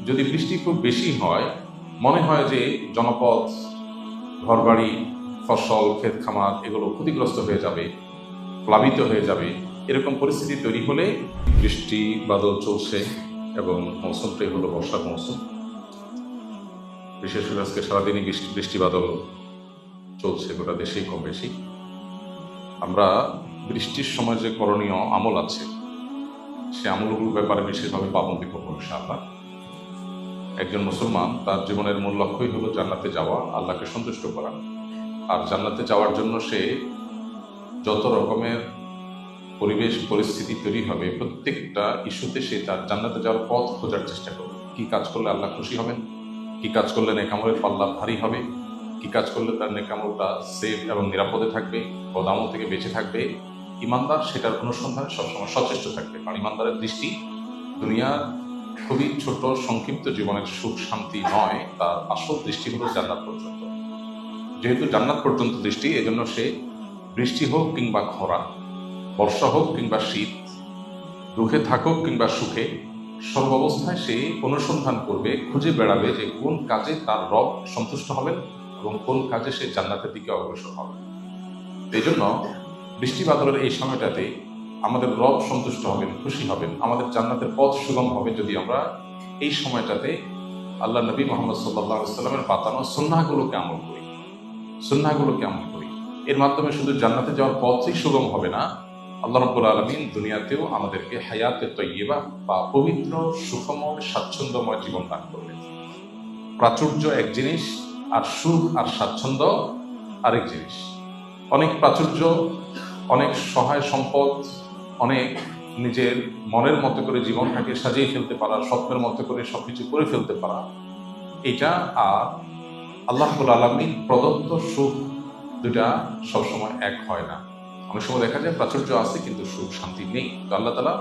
যদি বৃষ্টি খুব বেশি হয়, মনে হয় যে জনপদ, ঘরবাড়ি, ফসল, ক্ষেত খামার এগুলো ক্ষতিগ্রস্ত হয়ে যাবে, প্লাবিত হয়ে যাবে। এরকম পরিস্থিতি তৈরি হলে বৃষ্টি বাদল চলছে এবং মৌসুমটাই হলো বর্ষার মৌসুম। বিশেষ করে আজকে সারাদিনই বৃষ্টি বাদল চলছে গোটা দেশেই কম বেশি। আমরা বৃষ্টির সময় যে করণীয় আমল আছে, সে আমলগুলোর ব্যাপারে বিশেষভাবে পাবন্দি করবো ইনশাআল্লাহ। একজন মুসলমান তার জীবনের মূল লক্ষ্যই হলো জান্নাতে যাওয়া, আল্লাহকে সন্তুষ্ট করা। আর জান্নাতে যাওয়ার জন্য সে যত রকমের পরিবেশ পরিস্থিতি তৈরি হবে, প্রত্যেকটা ইস্যুতে সে তার জান্নাতে যাওয়ার পথ খোঁজার চেষ্টা করবে। কি কাজ করলে আল্লাহ খুশি হবেন, কি কাজ করলে নেকামলের পাল্লা ভারী হবে, কি কাজ করলে তার নেকামলটা সেফ এবং নিরাপদে থাকবে, বদামল থেকে বেঁচে থাকবে। ইমানদার সেটার অনুসন্ধানে সবসময় সচেষ্ট থাকবে। কারণ ইমানদারের দৃষ্টি দুনিয়ার খুবই ছোট সংক্ষিপ্ত জীবনের সুখ শান্তি নয়, তার আসল দৃষ্টি হলো জান্নাত পর্যন্ত। যেহেতু জান্নাত পর্যন্ত দৃষ্টি, এজন্য সে বৃষ্টি হোক কিংবা খরা, বর্ষা হোক কিংবা শীত, দুঃখে থাকুক কিংবা সুখে, সর্বাবস্থায় সে অনুসন্ধান করবে, খুঁজে বেড়াবে যে কোন কাজে তার রব সন্তুষ্ট হবেন এবং কোন কাজে সে জান্নাতের দিকে অগ্রসর হবে। এই জন্য বৃষ্টি বাদলের এই সময়টাতে আমাদের রব সন্তুষ্ট হবেন, খুশি হবেন, আমাদের জান্নাতের পথ সুগম হবে যদি আমরা এই সময়টাতে আল্লাহ নবী মোহাম্মদ সাল্লাল্লাহু আলাইহি সাল্লামের বাতানো সুন্নাহগুলোকে আমল করি। এর মাধ্যমে শুধু জান্নাতে যাওয়ার পথই সুগম হবে না, আল্লাহ রাব্বুল আলামিন দুনিয়াতেও আমাদেরকে হায়াতে তৈয়্যিবা বা পবিত্র, সুখময়, স্বাচ্ছন্দ্যময় জীবন দান করবেন। প্রাচুর্য এক জিনিস, আর সুখ আর স্বাচ্ছন্দ্য আরেক জিনিস। অনেক প্রাচুর্য, অনেক সহায় সম্পদ, অনেক নিজের মনের মতো করে জীবনটাকে সাজিয়ে ফেলতে পারা, স্বপ্নের মতো করে সবকিছু করে ফেলতে পারা, এটা আর আল্লাহ রাব্বুল আলামিন প্রদত্ত সুখ, দুটা সবসময় এক হয় না। অনেক সময় দেখা যায় প্রাচুর্য আছে কিন্তু সুখ শান্তি নেই। তো আল্লাহ তাআলা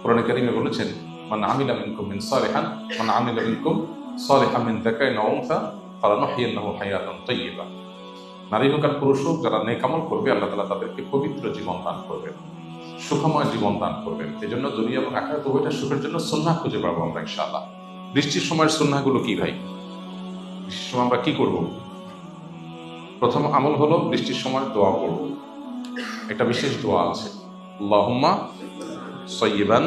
কোরআনে কারীমে বলেছেন, মান আমিলা মিনকুম সালিহান মিন যাকারিন ওয়া উনসা ফালানুহয়িন্নাহু হায়াতান তাইয়্যিবা। নারী হোক আর পুরুষ হোক, যারা নেক আমল করবে আল্লাহ তাআলা তাদেরকে পবিত্র জীবন দান করবেন, সুখময় জীবন দান করবেন। এই জন্য দুনিয়া এবং আখিরাত উভয়টা সুখের জন্য সুন্নাহ খুঁজে পাবো আমরা ইনশাআল্লাহ। বৃষ্টির সময়ের সুন্নাহগুলো কি ভাই? বৃষ্টির সময় আমরা কি করব? প্রথম আমল হলো বৃষ্টির সময় দোয়া করব। একটা বিশেষ দোয়া আছে, আল্লাহুম্মা সাইয়্যিবান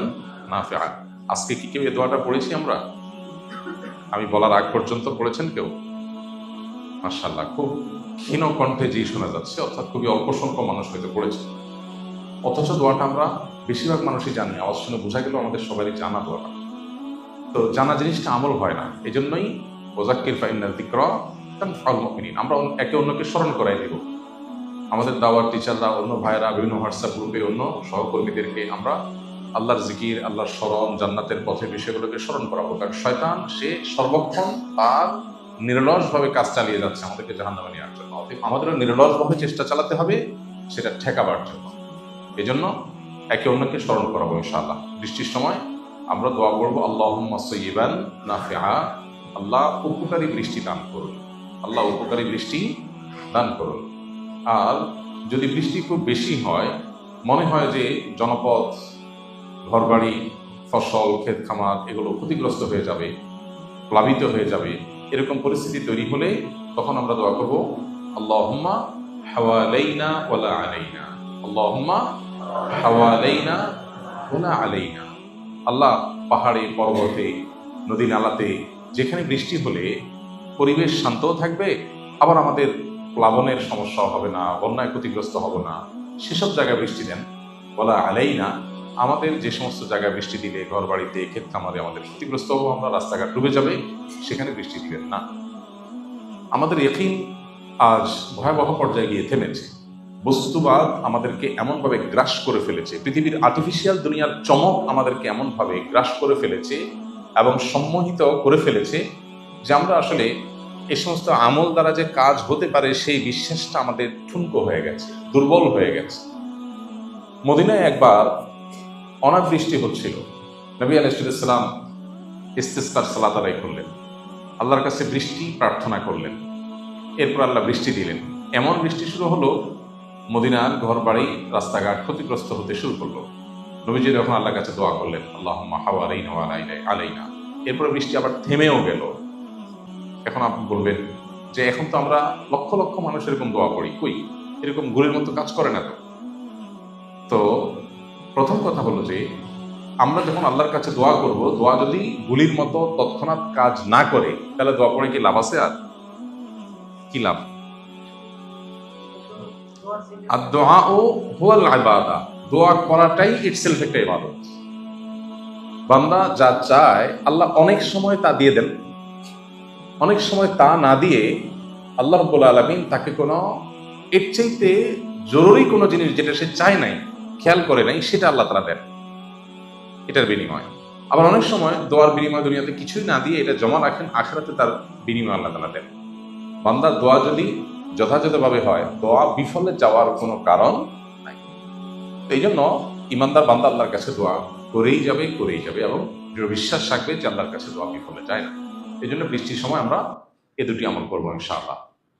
নাফিআন। আজকে কি কেউ এই দোয়াটা পড়েছি আমরা? আমি বলার আগ পর্যন্ত পড়েছেন কেউ? মাশাআল্লাহ, খুব ক্ষীণ কণ্ঠে জি শোনা যাচ্ছে, অর্থাৎ খুবই অল্প সংখ্যক মানুষ হয়তো পড়েছে। অথচ দোয়াটা আমরা বেশিরভাগ মানুষই জানি, আওয়াজ শুনে বোঝা গেল আমাদের সবারই জানা দোয়াটা। তো জানা জিনিসটা আমল হয় না, এই জন্যই ওয়াযাক্কির ফাইন্না যিকরা তানফাউল মুমিনিন। আমরা একে অন্যকে স্মরণ করাই দেব। আমাদের দাওয়ার টিচাররা, অন্য ভাইরা, বিভিন্ন হোয়াটসঅ্যাপ গ্রুপে অন্য সহকর্মীদেরকে আমরা আল্লাহর জিকির, আল্লাহর স্মরণ, জান্নাতের পথের বিষয়গুলোকে স্মরণ করাবো। কারণ শয়তান সে সর্বক্ষণ তার নিরলসভাবে কাজ চালিয়ে যাচ্ছে আমাদেরকে জাহান্নামে নেওয়ার জন্য। অতএব আমাদেরও নিরলসভাবে চেষ্টা চালাতে হবে সেটা ঠেকাবার জন্য। এই জন্য একে অন্যকে স্মরণ করাবো ইনশাআল্লাহ। বৃষ্টির সময় আমরা দোয়া করবো, আল্লাহুম্মা সাইয়্যিবান নাফিআ, আল্লাহ উপকারী বৃষ্টি দান করুন, আল্লাহ উপকারী বৃষ্টি দান করুন। আর যদি বৃষ্টি খুব বেশি হয়, মনে হয় যে জনপদ, ঘরবাড়ি, ফসল, ক্ষেত খামার এগুলো ক্ষতিগ্রস্ত হয়ে যাবে, প্লাবিত হয়ে যাবে, এরকম পরিস্থিতি তৈরি হলে তখন আমরা দোয়া করব, আল্লাহুম্মা হাওয়ালাইনা ওয়ালা আলাইনা, আল্লাহুম্মা হাওয়ালাইনা ওয়ালা আলাইনা। আল্লাহ পাহাড়ে, পর্বতে, নদী নালাতে যেখানে বৃষ্টি হলে পরিবেশ শান্তও থাকবে, আবার আমাদের প্লাবনের সমস্যা হবে না, বন্যায় ক্ষতিগ্রস্ত হব না, সেসব জায়গায় বৃষ্টি দেন। বলা আলাই না, আমাদের যে সমস্ত জায়গায় বৃষ্টি দিলে ঘর বাড়িতে, ক্ষেত খামারে আমাদের ক্ষতিগ্রস্ত হবো, আমরা রাস্তাঘাট ডুবে যাবে, সেখানে বৃষ্টি দিবেন না। আমাদের ইয়াকিন আজ ভয়াবহ পর্যায়ে গিয়ে থেমেছে। বস্তুবাদ আমাদেরকে এমনভাবে গ্রাস করে ফেলেছে, পৃথিবীর আর্টিফিশিয়াল দুনিয়ার চমক আমাদেরকে এমনভাবে গ্রাস করে ফেলেছে এবং সম্মোহিত করে ফেলেছে যে আমরা আসলে এই সমস্ত আমল দ্বারা যে কাজ হতে পারে সেই বিশ্বাসটা আমাদের ঠুনকো হয়ে গেছে, দুর্বল হয়ে গেছে। মদিনায় একবার অনাবৃষ্টি হচ্ছিল, নবী আলাইহিস সালাম ইস্তিসকার সালাত আদায় করলেন, আল্লাহর কাছে বৃষ্টি প্রার্থনা করলেন। এরপর আল্লাহ বৃষ্টি দিলেন। এমন বৃষ্টি শুরু হলো, মদিনার ঘর বাড়ি, রাস্তাঘাট ক্ষতিগ্রস্ত হতে শুরু করলো। নবীজি যখন আল্লাহর কাছে দোয়া করলেন, আল্লাহুম্মা হাওয়ালাইনা ওয়া আলাইনা, এরপরে বৃষ্টি আবার থেমেও গেল। এখন আপনি বলবেন যে এখন তো আমরা লক্ষ লক্ষ মানুষ এরকম দোয়া করি, কই এরকম গুলির মতো কাজ করে না তো। তো প্রথম কথা হলো যে আমরা যখন আল্লাহর কাছে দোয়া করব, দোয়া যদি গুলির মতো তৎক্ষণাৎ কাজ না করে, তাহলে দোয়া করে কি লাভ আছে? আর কি লাভ? আর দোয়া ও হুয়াল ইবাদা, দোয়া করাটাই ইটসেলফ একটা ইবাদত। বান্দা যা চায় আল্লাহ অনেক সময় তা দিয়ে দেন, অনেক সময় তা না দিয়ে আল্লাহ রাব্বুল আলামিন তাকে কোনো এর চাইতে জরুরি কোনো জিনিস যেটা সে চায় নাই, খেয়াল করে নাই, সেটা আল্লাহ তাআলা দেন এটার বিনিময়। আবার অনেক সময় দোয়ার বিনিময় দুনিয়াতে কিছুই না দিয়ে এটা জমা রাখেন, আখিরাতে তার বিনিময় আল্লাহ তাআলা দেন। বান্দার দোয়া যদি যথাযথভাবে হয়, দোয়া বিফলে যাওয়ার কোনো কারণ নাই। এই জন্য ইমানদার বান্দা আল্লাহর কাছে দোয়া করেই যাবে এবং দৃঢ় বিশ্বাস রাখবে যে আল্লাহর কাছে দোয়া বিফলে যায় না। এই জন্য বৃষ্টির সময় আমরা এ দুটি আমল করবো ইনশাআল্লাহ।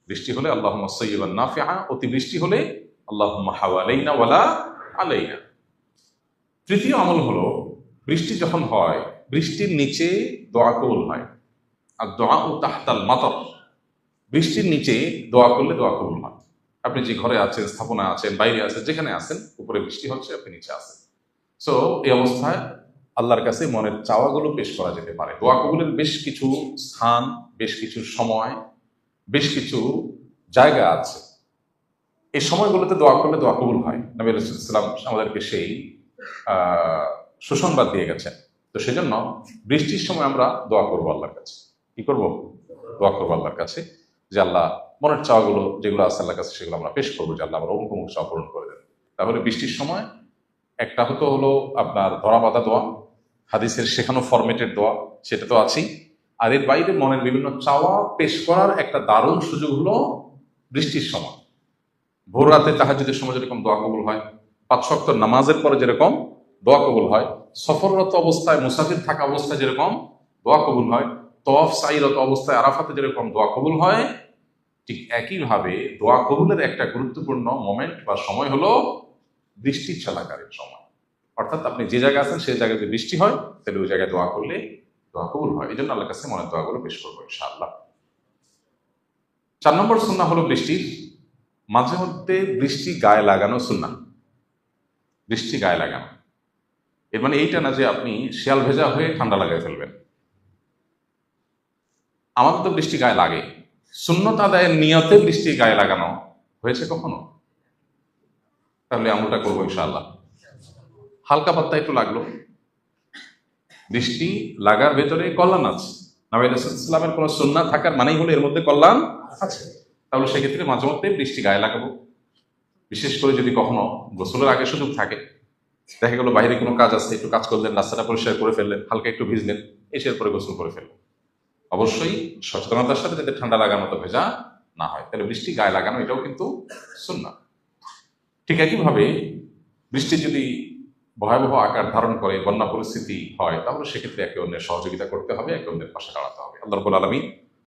বৃষ্টি হলে আল্লাহুম্মা সাইয়্যিবান নাফিআ, অতিবৃষ্টি হলে আল্লাহুম্মা হাওয়ালাইনা ওয়ালা আলাইনা। তৃতীয় আমল হলো, বৃষ্টি যখন হয় বৃষ্টির নিচে দোয়া কবুল হয়। আর দোয়া ও তাহতাল মাতর, বৃষ্টির নিচে দোয়া করলে দোয়া কবুল হয়। আপনি যে ঘরে আছেন, স্থাপনা আছেন, বাইরে আছেন, যেখানে আছেন, উপরে বৃষ্টি হচ্ছে, আপনি নিচে আছেন। সো এই অবস্থায় আল্লাহর কাছে মনের চাওয়াগুলো পেশ করা যেতে পারে। দোয়া কবুলের বেশ কিছু স্থান, বেশ কিছু সময়, বেশ কিছু জায়গা আছে। এই সময়গুলোতে দোয়া করলে দোয়া কবুল হয়। নবী রাসূলুল্লাহ সাল্লাল্লাহু আলাইহি ওয়াসাল্লাম আমাদেরকে সেই সুসংবাদ দিয়ে গেছেন। তো সেজন্য বৃষ্টির সময় আমরা দোয়া করবো আল্লাহর কাছে। কি করব? দোয়া করবো আল্লাহর কাছে যে আল্লাহ মনের চাওয়াগুলো যেগুলো আছে আল্লাহর কাছে সেগুলো আমরা পেশ করবো, যে আল্লাহ আমরা অমুক অমুক চাওয়া পূরণ করে দেন। তাহলে বৃষ্টির সময় একটা হলো আপনার ধরা বাঁধা দোয়া, হাদিসের শেখানো ফরম্যাটের দোয়া, সেটা তো আছেই। আর এর বাইরে মনের বিভিন্ন চাওয়া পেশ করার একটা দারুণ সুযোগ হলো বৃষ্টির সময়। ভোর রাতে তাহাজ্জুদের সময় যেরকম দোয়া কবুল হয়, 5 ওয়াক্ত নামাজের পরে যেরকম দোয়া কবুল হয়, সফররত অবস্থায়, মুসাফির থাকা অবস্থায় যেরকম দোয়া কবুল হয়, তওয়াফ সাইরত অবস্থায় আরাফাতে যেরকম দোয়া কবুল হয়, ঠিক একইভাবে দোয়া কবুলের একটা গুরুত্বপূর্ণ মোমেন্ট বা সময় হলো বৃষ্টি চলাকালীন সময়। অর্থাৎ আপনি যে জায়গায় আছেন সেই জায়গায় যদি বৃষ্টি হয়, তাহলে ওই জায়গায় দোয়া করলে দোয়া কবুল হয়। এই জন্য আল্লাহর কাছে মনের দোয়াগুলো পেশ করবো ইনশাআল্লাহ। 4 নম্বর সুন্নাহ হলো বৃষ্টির মাঝে মধ্যে বৃষ্টি গায়ে লাগানো সুন্নাহ। বৃষ্টি গায়ে লাগানো এর মানে এইটা না যে আপনি শিয়াল ভেজা হয়ে ঠান্ডা লাগাই ফেলবেন। আমাদের তো বৃষ্টি গায়ে লাগে, সুন্নত আদায়ের নিয়তে বৃষ্টি গায়ে লাগানো হয়েছে কখনো? তাহলে আমলটা করবো ইনশাআল্লাহ। হালকা পাত্তা একটু লাগলো, বৃষ্টি লাগার ভেতরে কল্যাণ আছে। নবী রাসূলুল্লাহ সাল্লাল্লাহু আলাইহি ওয়াসাল্লামের কোনো সুন্নাহ থাকার মানেই হলো এর মধ্যে কল্যাণ আছে। তাহলে সেক্ষেত্রে মাঝে মধ্যে বৃষ্টি গায়ে লাগাবো। বিশেষ করে যদি কখনো গোসলের আগে সুযোগ থাকে, দেখা গেল বাইরে কোনো কাজ আছে, একটু কাজ করলেন, রাস্তাটা পরিষ্কার করে ফেললেন, হালকা একটু ভিজলেন, এসে পরে গোসল করে ফেললেন। অবশ্যই সচেতনতার সাথে যাতে ঠান্ডা লাগার মতো ভেজা না হয়, তাহলে বৃষ্টি গায়ে লাগানো এটাও কিন্তু সুন্নাহ। ঠিক একইভাবে বৃষ্টি যদি ভয়াবহ আকার ধারণ করে, বন্যা পরিস্থিতি হয়, তাহলে সেক্ষেত্রে একে অন্যের সহযোগিতা করতে হবে, একে অন্যের পাশে দাঁড়াতে হবে। আল্লাহ রাব্বুল আলামিন